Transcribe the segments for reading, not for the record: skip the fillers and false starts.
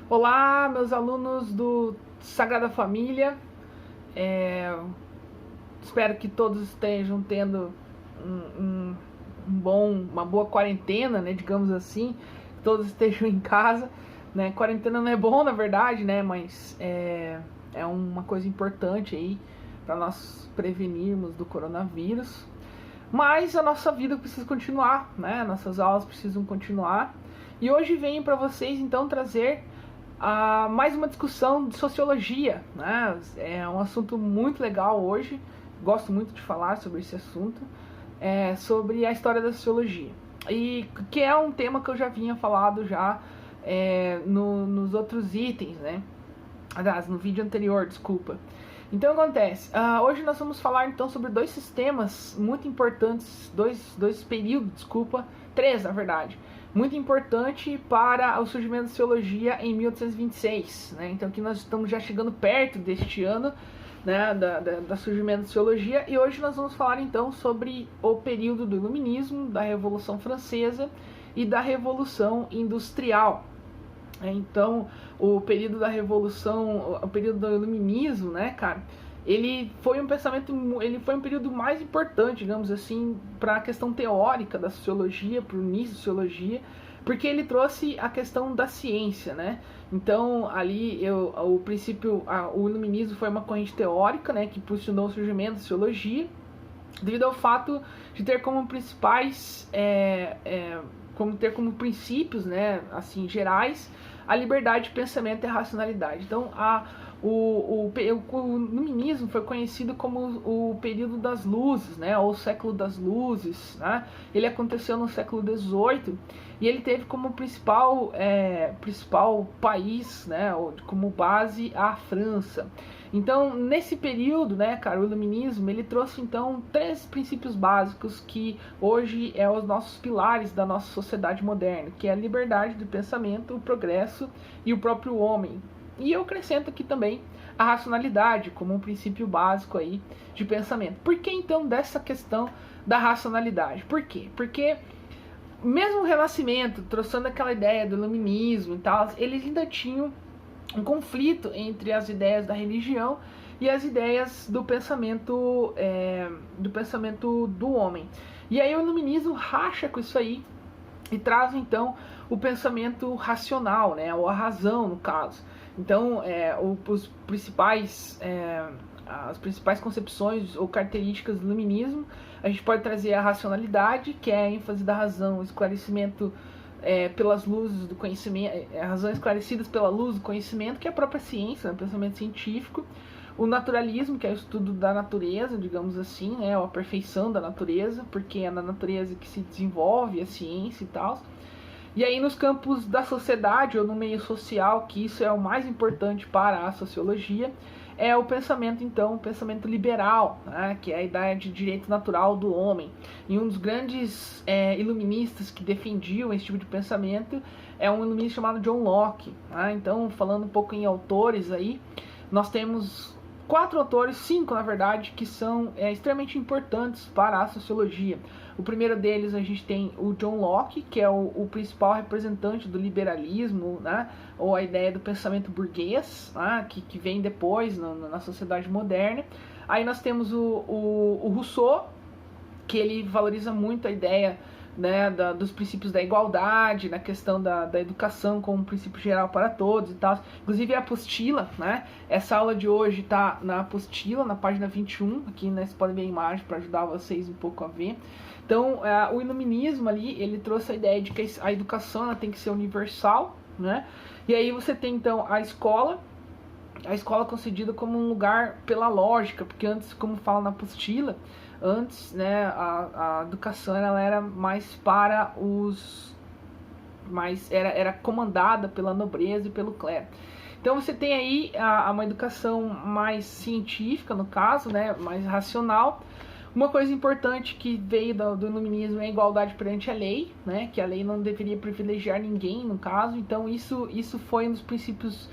Olá, meus alunos do Sagrada Família. Espero que todos estejam tendo uma boa quarentena, né? Digamos assim, que todos estejam em casa, né? Quarentena não é bom, na verdade, né? Mas é uma coisa importante aí para nós prevenirmos do coronavírus. Mas a nossa vida precisa continuar, né? Nossas aulas precisam continuar. E hoje venho para vocês então trazer mais uma discussão de sociologia, né? É um assunto muito legal hoje, gosto muito de falar sobre esse assunto, sobre a história da sociologia. E que é um tema que eu já vinha falado já nos outros itens, né? Aliás, no vídeo anterior, desculpa. Então acontece, hoje nós vamos falar então sobre dois sistemas muito importantes, dois períodos, três na verdade, muito importante para o surgimento da sociologia em 1826, né? Então aqui nós estamos já chegando perto deste ano, né, da surgimento da sociologia, e hoje nós vamos falar então sobre o período do Iluminismo, da Revolução Francesa e da Revolução Industrial. Então, o período da Revolução, o período do Iluminismo, né, cara, ele foi um período mais importante, digamos assim, para a questão teórica da sociologia, para o início da sociologia, porque ele trouxe a questão da ciência, né? Então, ali, o Iluminismo foi uma corrente teórica, né, que impulsionou o surgimento da sociologia, devido ao fato de ter como principais ter como princípios, né, assim, gerais, a liberdade de pensamento e a racionalidade. Então, o Iluminismo foi conhecido como o período das luzes, né, ou o século das luzes, né? Ele aconteceu no século XVIII e ele teve como principal país, né, como base a França. Então, nesse período, né, cara, o Iluminismo, ele trouxe, então, três princípios básicos que hoje os nossos pilares da nossa sociedade moderna, que é a liberdade de pensamento, o progresso e o próprio homem. E eu acrescento aqui também a racionalidade como um princípio básico aí de pensamento. Por que, então, dessa questão da racionalidade? Por quê? Porque mesmo o Renascimento, trouxendo aquela ideia do Iluminismo e tal, eles ainda tinham um conflito entre as ideias da religião e as ideias do pensamento do homem. E aí o Iluminismo racha com isso aí e traz então o pensamento racional, né, ou a razão no caso. Então as principais concepções ou características do Iluminismo, a gente pode trazer a racionalidade, que é a ênfase da razão, o esclarecimento pelas luzes do conhecimento, razões esclarecidas pela luz do conhecimento, que é a própria ciência, né, o pensamento científico. O naturalismo, que é o estudo da natureza, digamos assim, né, a perfeição da natureza, porque é na natureza que se desenvolve a ciência e tal. E aí nos campos da sociedade ou no meio social, que isso é o mais importante para a sociologia, é o pensamento, então, o pensamento liberal, né, que é a ideia de direito natural do homem. E um dos grandes iluministas que defendiam esse tipo de pensamento é um iluminista chamado John Locke. Né? Então, falando um pouco em autores aí, nós temos 4 autores, 5 na verdade, que são extremamente importantes para a sociologia. O primeiro deles a gente tem o John Locke, que é o principal representante do liberalismo, né, ou a ideia do pensamento burguês, né, que vem depois na sociedade moderna. Aí nós temos o Rousseau, que ele valoriza muito a ideia, né, dos princípios da igualdade, na questão da educação como um princípio geral para todos e tal. Inclusive a apostila, né? Essa aula de hoje está na apostila, na página 21, aqui, né, vocês podem ver a imagem para ajudar vocês um pouco a ver. Então, o Iluminismo ali, ele trouxe a ideia de que a educação ela tem que ser universal, né? E aí você tem, então, a escola concedida como um lugar pela lógica, porque antes, como fala na apostila, antes, né, a educação ela era mais para era comandada pela nobreza e pelo clero. Então você tem aí uma educação mais científica, no caso, né, mais racional. Uma coisa importante que veio do Iluminismo é a igualdade perante a lei, né, que a lei não deveria privilegiar ninguém, no caso. Então isso foi um dos princípios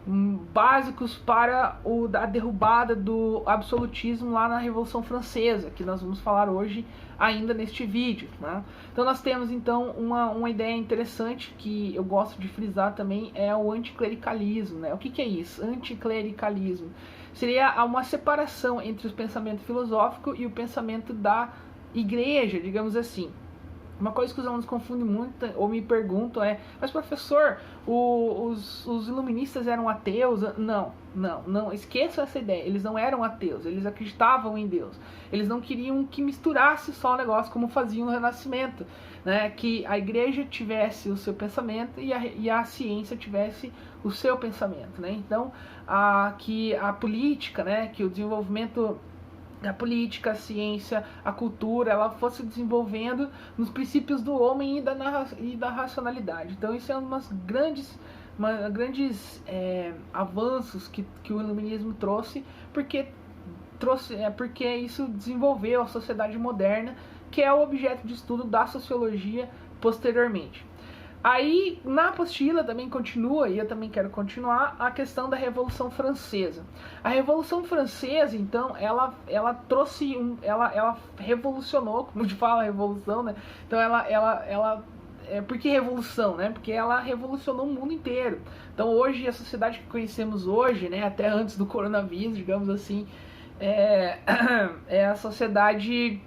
básicos para a derrubada do absolutismo lá na Revolução Francesa, que nós vamos falar hoje ainda neste vídeo, né? Então nós temos então uma ideia interessante que eu gosto de frisar também, é o anticlericalismo, né? O que é isso? Anticlericalismo seria uma separação entre o pensamento filosófico e o pensamento da igreja, digamos assim. Uma coisa que os alunos confundem muito, ou me perguntam mas professor, os iluministas eram ateus? Não, esqueçam essa ideia, eles não eram ateus, eles acreditavam em Deus. Eles não queriam que misturasse só o negócio como faziam no Renascimento, né? Que a igreja tivesse o seu pensamento e a ciência tivesse o seu pensamento, né? Então, que a política, né? Que o desenvolvimento a política, a ciência, a cultura, ela fosse desenvolvendo nos princípios do homem e da racionalidade. Então isso é umas grandes avanços que o iluminismo trouxe, porque isso desenvolveu a sociedade moderna, que é o objeto de estudo da sociologia posteriormente. Aí, na apostila também continua, e eu também quero continuar, a questão da Revolução Francesa. A Revolução Francesa, então, ela trouxe, ela revolucionou, como te fala, a revolução, né? Então, por que revolução, né? Porque ela revolucionou o mundo inteiro. Então, hoje, a sociedade que conhecemos hoje, né? Até antes do coronavírus, digamos assim, é a sociedade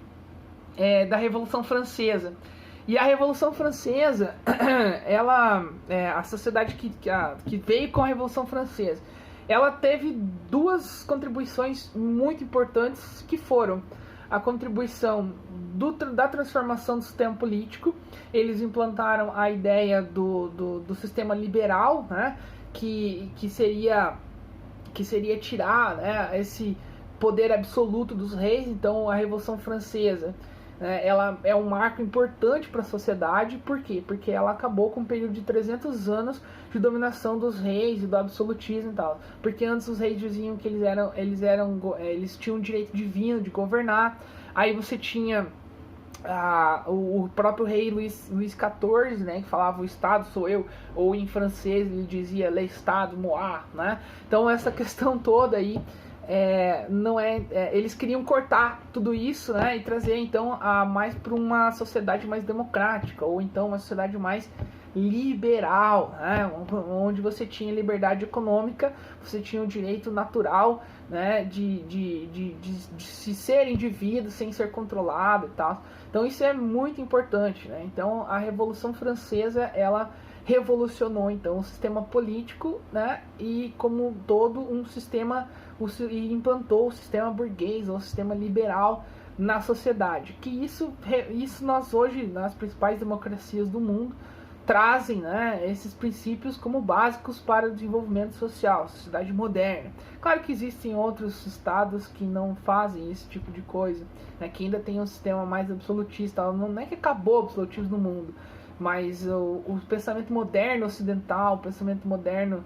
da Revolução Francesa. E a Revolução Francesa, a sociedade que veio com a Revolução Francesa, ela teve duas contribuições muito importantes, que foram a contribuição da transformação do sistema político. Eles implantaram a ideia do sistema liberal, né, que seria tirar, né, esse poder absoluto dos reis. Então a Revolução Francesa, ela é um marco importante para a sociedade. Por quê? Porque ela acabou com um período de 300 anos de dominação dos reis e do absolutismo e tal. Porque antes os reis diziam que eles tinham o direito divino de governar. Aí você tinha o próprio rei Luís XIV, né, que falava: o Estado sou eu, ou em francês ele dizia l'État moi, né? Então essa questão toda aí, eles queriam cortar tudo isso, né, e trazer então mais para uma sociedade mais democrática, ou então uma sociedade mais liberal, né, onde você tinha liberdade econômica, você tinha o direito natural, né, de se ser indivíduo sem ser controlado e tal. Então isso é muito importante, né? Então a Revolução Francesa, ela revolucionou então o sistema político, né, e como todo um sistema, e implantou o sistema burguês, ou o sistema liberal na sociedade. Que isso nós hoje, nas principais democracias do mundo, trazem, né, esses princípios como básicos para o desenvolvimento social, a sociedade moderna. Claro que existem outros estados que não fazem esse tipo de coisa, né, que ainda tem um sistema mais absolutista. Não é que acabou o absolutismo no mundo, mas o pensamento moderno ocidental, o pensamento moderno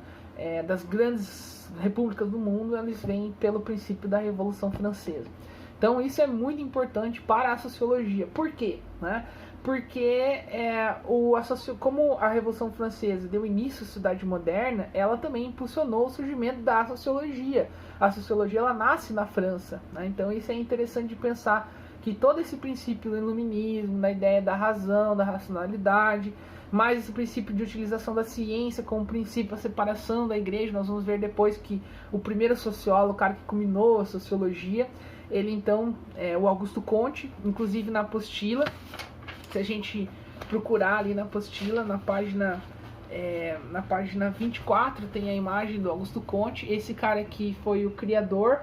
das grandes repúblicas do mundo, eles vêm pelo princípio da Revolução Francesa. Então isso é muito importante para a sociologia. Por quê? Né? Porque como a Revolução Francesa deu início à sociedade moderna, ela também impulsionou o surgimento da sociologia. A sociologia, ela nasce na França, né? Então isso é interessante de pensar, que todo esse princípio do iluminismo, da ideia da razão, da racionalidade, mais esse princípio de utilização da ciência como princípio, a separação da igreja. Nós vamos ver depois que o primeiro sociólogo, o cara que culminou a sociologia, ele então, o Augusto Comte, inclusive na apostila, se a gente procurar ali na apostila, na página 24, tem a imagem do Augusto Comte. Esse cara aqui foi o criador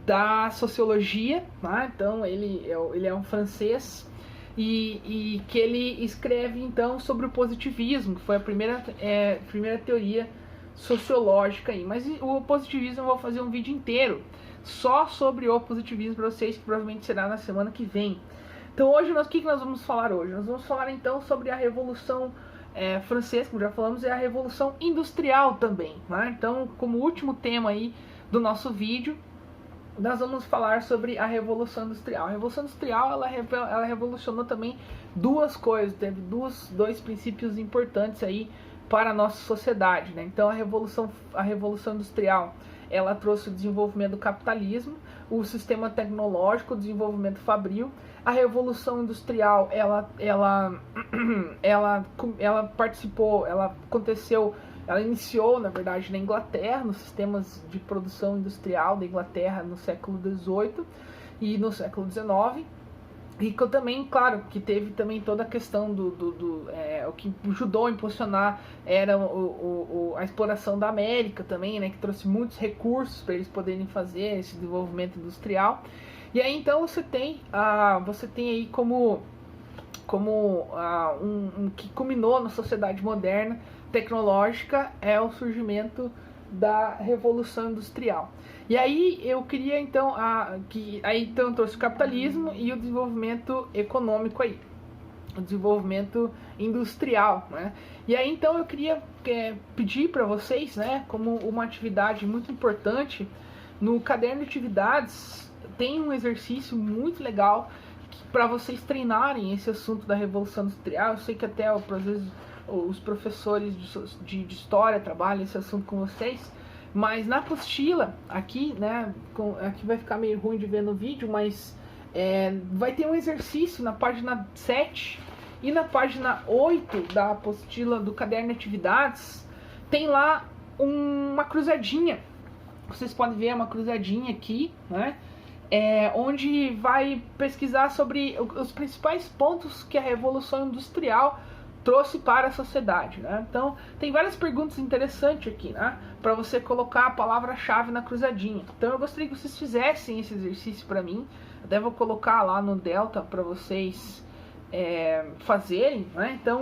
da sociologia, né? Então ele é um francês, e que ele escreve então sobre o positivismo, que foi a primeira teoria sociológica aí. Mas o positivismo eu vou fazer um vídeo inteiro só sobre o positivismo para vocês, que provavelmente será na semana que vem. Então hoje, o que nós vamos falar hoje? Nós vamos falar então sobre a Revolução Francesa, como já falamos, e a Revolução Industrial também, né? Então, como último tema aí do nosso vídeo, nós vamos falar sobre a Revolução Industrial. A Revolução Industrial, ela revolucionou também duas coisas, teve dois princípios importantes aí para a nossa sociedade, né? Então a revolução industrial, ela trouxe o desenvolvimento do capitalismo, o sistema tecnológico, o desenvolvimento fabril. A revolução industrial, ela participou, ela aconteceu, ela iniciou, na verdade, na Inglaterra, nos sistemas de produção industrial da Inglaterra no século XVIII e no século XIX. E também, claro, que teve também toda a questão o que ajudou a impulsionar era a exploração da América também, né, que trouxe muitos recursos para eles poderem fazer esse desenvolvimento industrial. E aí então você tem aí como que culminou na sociedade moderna tecnológica é o surgimento da Revolução Industrial. E aí eu queria então então trouxe o capitalismo e o desenvolvimento econômico aí, o desenvolvimento industrial, né? E aí então eu queria pedir para vocês, né, como uma atividade muito importante, no caderno de atividades tem um exercício muito legal para vocês treinarem esse assunto da Revolução Industrial. Eu sei que até às vezes os professores de história trabalham esse assunto com vocês, mas na apostila aqui, né, aqui vai ficar meio ruim de ver no vídeo, mas vai ter um exercício na página 7 e na página 8 da apostila do caderno de atividades, tem lá uma cruzadinha. Vocês podem ver uma cruzadinha aqui, né, onde vai pesquisar sobre os principais pontos que a Revolução Industrial trouxe para a sociedade, né? Então tem várias perguntas interessantes aqui, né, para você colocar a palavra-chave na cruzadinha. Então eu gostaria que vocês fizessem esse exercício para mim. Até vou colocar lá no Delta para vocês fazerem, né? Então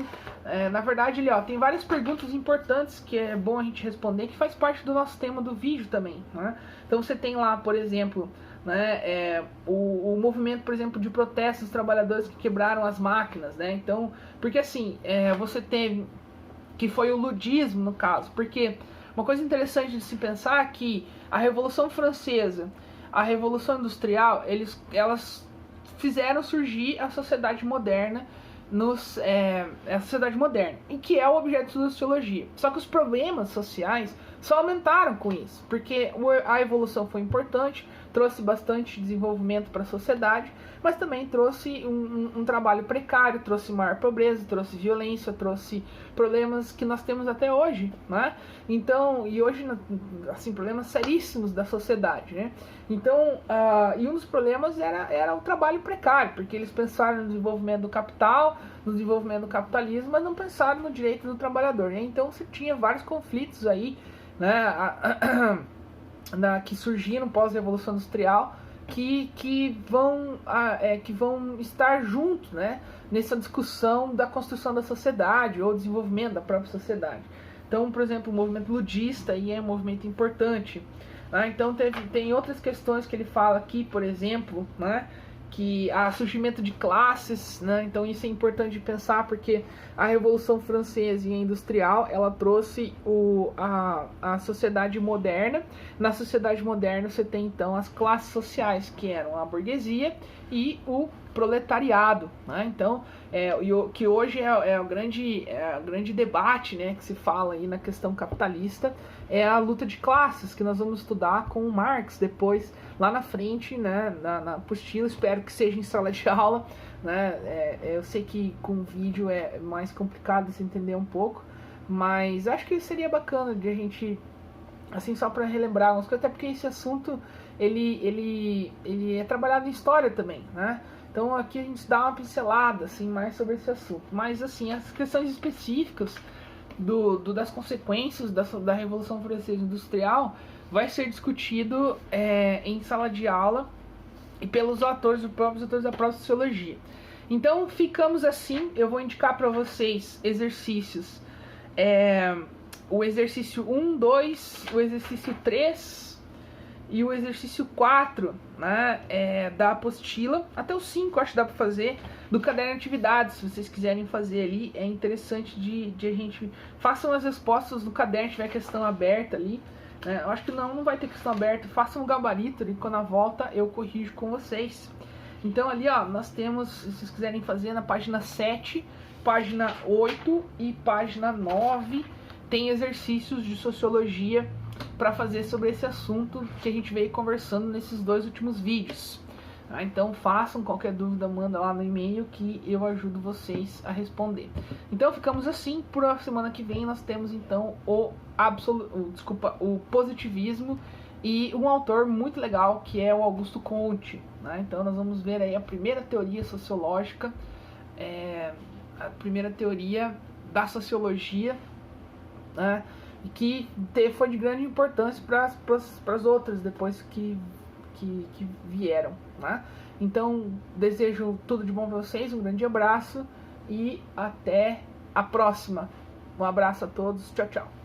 na verdade ali, ó, tem várias perguntas importantes que é bom a gente responder, que faz parte do nosso tema do vídeo também, né? Então você tem lá, por exemplo, né, o movimento, por exemplo, de protestos dos trabalhadores que quebraram as máquinas, né? Então, porque assim, você teve, que foi o ludismo no caso, porque uma coisa interessante de se pensar é que a Revolução Francesa, a Revolução Industrial, elas fizeram surgir a sociedade moderna, a sociedade moderna, em que é o objeto da sociologia. Só que os problemas sociais só aumentaram com isso, porque a evolução foi importante, trouxe bastante desenvolvimento para a sociedade, mas também trouxe um trabalho precário, trouxe maior pobreza, trouxe violência, trouxe problemas que nós temos até hoje, né? Então, e hoje, assim, problemas seríssimos da sociedade, né? Então, e um dos problemas era o trabalho precário, porque eles pensaram no desenvolvimento do capital, no desenvolvimento do capitalismo, mas não pensaram no direito do trabalhador, né? Então você tinha vários conflitos aí, né, que surgiram pós-revolução industrial, que vão estar juntos, né, nessa discussão da construção da sociedade ou desenvolvimento da própria sociedade. Então, por exemplo, o movimento ludista aí é um movimento importante, né? Então tem outras questões que ele fala aqui, por exemplo, né, que há surgimento de classes, né? Então isso é importante de pensar, porque a Revolução Francesa e a Industrial, ela trouxe a sociedade moderna. Na sociedade moderna você tem então as classes sociais, que eram a burguesia e o proletariado, né? Então, que hoje é o grande debate, né, que se fala aí na questão capitalista, é a luta de classes, que nós vamos estudar com o Marx depois, lá na frente, né, na apostila. Espero que seja em sala de aula, né? Eu sei que com vídeo é mais complicado de se entender um pouco, mas acho que seria bacana de a gente, assim, só para relembrar algumas coisas, até porque esse assunto ele é trabalhado em história também, né? Então aqui a gente dá uma pincelada assim mais sobre esse assunto, mas assim, as questões específicas das consequências da Revolução Francesa Industrial vai ser discutido em sala de aula e pelos próprios autores da própria sociologia. Então ficamos assim. Eu vou indicar para vocês exercícios, o exercício 1, 2, o exercício 3 e o exercício 4, né, da apostila, até o 5 acho que dá para fazer, do caderno de atividades. Se vocês quiserem fazer ali, é interessante de a gente façam as respostas no caderno, se tiver questão aberta ali, né? Eu acho que não vai ter questão aberta, façam um gabarito e quando na volta eu corrijo com vocês. Então ali, ó, nós temos, se vocês quiserem fazer, na página 7, página 8 e página 9, tem exercícios de sociologia para fazer sobre esse assunto que a gente veio conversando nesses 2 últimos vídeos. Então façam, qualquer dúvida manda lá no e-mail que eu ajudo vocês a responder. Então ficamos assim. Por a semana que vem nós temos então o positivismo e um autor muito legal que é o Augusto Comte, né? Então nós vamos ver aí a primeira teoria sociológica, a primeira teoria da sociologia, né? E que foi de grande importância para as outras depois que vieram, né? Então desejo tudo de bom para vocês, um grande abraço e até a próxima. Um abraço a todos, tchau, tchau.